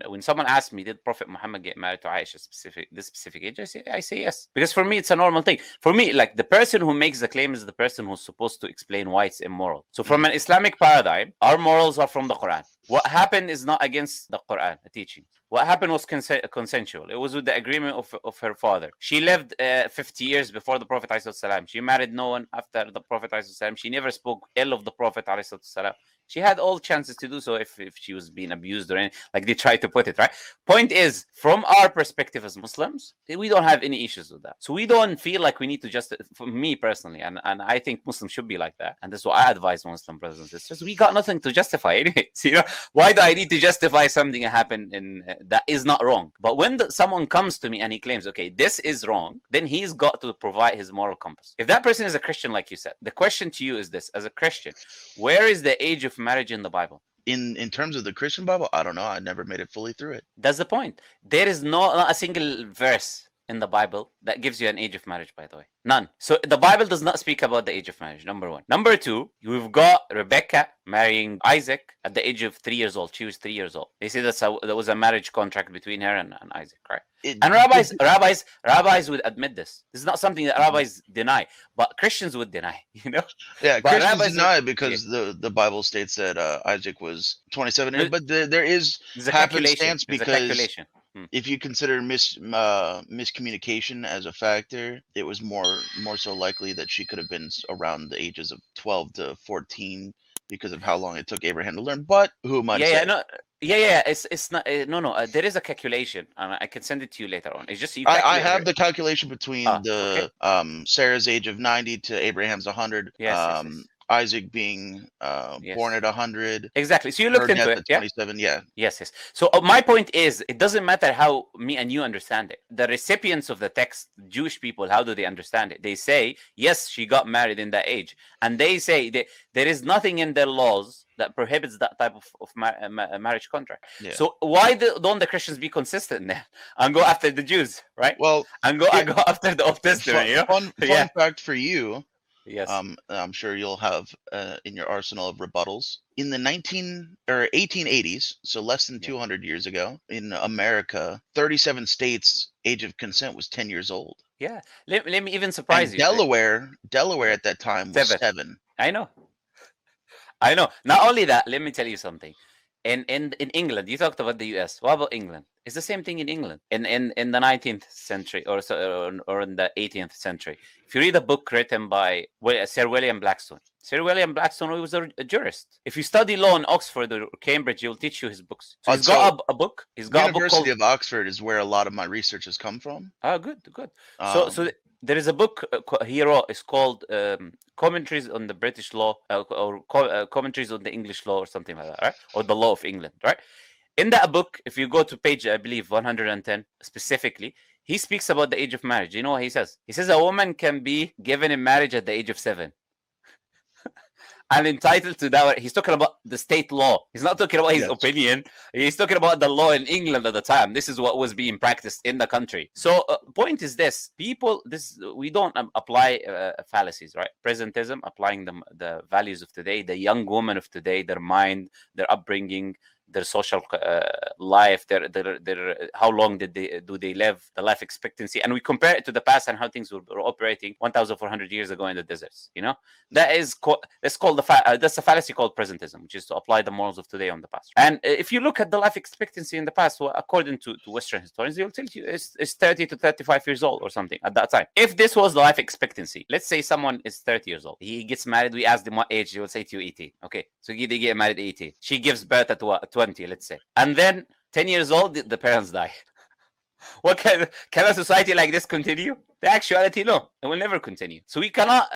When someone asks me, did Prophet Muhammad get married to Aisha this specific age? I say yes. Because for me, it's a normal thing. For me, like, the person who makes the claim is the person who's supposed to explain why it's immoral. So from an Islamic paradigm, our morals are from the Quran. What happened is not against the Quran, the teaching. What happened was consensual. It was with the agreement of her father. She lived 50 years before the Prophet ﷺ. She married no one after the Prophet ﷺ. She never spoke ill of the Prophet ﷺ. She had all chances to do so if she was being abused or anything, like they try to put it, right? Point is, from our perspective as Muslims, we don't have any issues with that. So we don't feel like we need to just, for me personally, and I think Muslims should be like that. And this is what I advise Muslim brothers and sisters. We got nothing to justify anyway. You know, why do I need to justify something that happened that is not wrong? But when someone comes to me and he claims, okay, this is wrong, then he's got to provide his moral compass. If that person is a Christian, like you said, the question to you is this: as a Christian, where is the age of marriage in the Bible? In terms of the Christian Bible, I don't know. I never made it fully through it. That's the point. There is not a single verse in the Bible that gives you an age of marriage, by the way. None. So the Bible does not speak about the age of marriage, number one. Number two, we've got Rebecca marrying Isaac at the age of 3 years old. She was 3 years old. They say there was a marriage contract between her and Isaac, right? And rabbis would admit this. This is not something that rabbis deny, but Christians would deny, you know? Yeah, But Christians deny it because the Bible states that Isaac was 27 years, but there is happenstance because if you consider miscommunication as a factor, it was more so likely that she could have been around the ages of 12 to 14 because of how long it took Abraham to learn. But who am I to say? It's not no. There is a calculation, and I can send it to you later on. It's just I have the calculation between Sarah's age of 90 to Abraham's 100. Yes. Isaac being born at 100. Exactly. So you looked into it. 27. Yeah. Yes. So my point is, it doesn't matter how me and you understand it. The recipients of the text, Jewish people, how do they understand it? They say, yes, she got married in that age, and they say that there is nothing in their laws that prohibits that type of marriage contract. Yeah. So why don't the Christians be consistent then and go after the Jews, right? Well, and go after the Old Testament. Fun fact for you. Yes. I'm sure you'll have in your arsenal of rebuttals. In the 1880s, so less than 200 years ago, in America, 37 states, age of consent was 10 years old. Yeah. Let me even surprise you. Delaware at that time was 7. I know. Not only that, let me tell you something. In England, you talked about the US. What about England? It's the same thing in England in the 19th century or in the 18th century. If you read a book written by Sir William Blackstone, was a jurist. If you study law in Oxford or Cambridge, he'll teach you his books. So he's got a book. He's got University of Oxford is where a lot of my research has come from. Oh, good. So there is a book he wrote. It's called Commentaries on the British Law or Commentaries on the English Law or something like that, right? Or the Law of England, right? In that book, if you go to page, I believe, 110 specifically, he speaks about the age of marriage. You know what he says? He says a woman can be given in marriage at the age of 7. And entitled to that. He's talking about the state law. He's not talking about his opinion. He's talking about the law in England at the time. This is what was being practiced in the country. So point is this: we don't apply fallacies, right? Presentism, applying the values of today, the young woman of today, their mind, their upbringing, their social life, their how long do they live, the life expectancy, and we compare it to the past and how things were operating 1,400 years ago in the deserts. You know, that's called that's a fallacy called presentism, which is to apply the morals of today on the past. And if you look at the life expectancy in the past, well, according to Western historians, they will tell you it's 30 to 35 years old or something at that time. If this was the life expectancy, let's say someone is 30 years old, he gets married, we ask them what age, he will say to you 18. Okay, so they get married at 18. She gives birth at what, 20, let's say, and then 10 years old, the parents die. What can a society like this continue? The actuality, no, it will never continue. So we cannot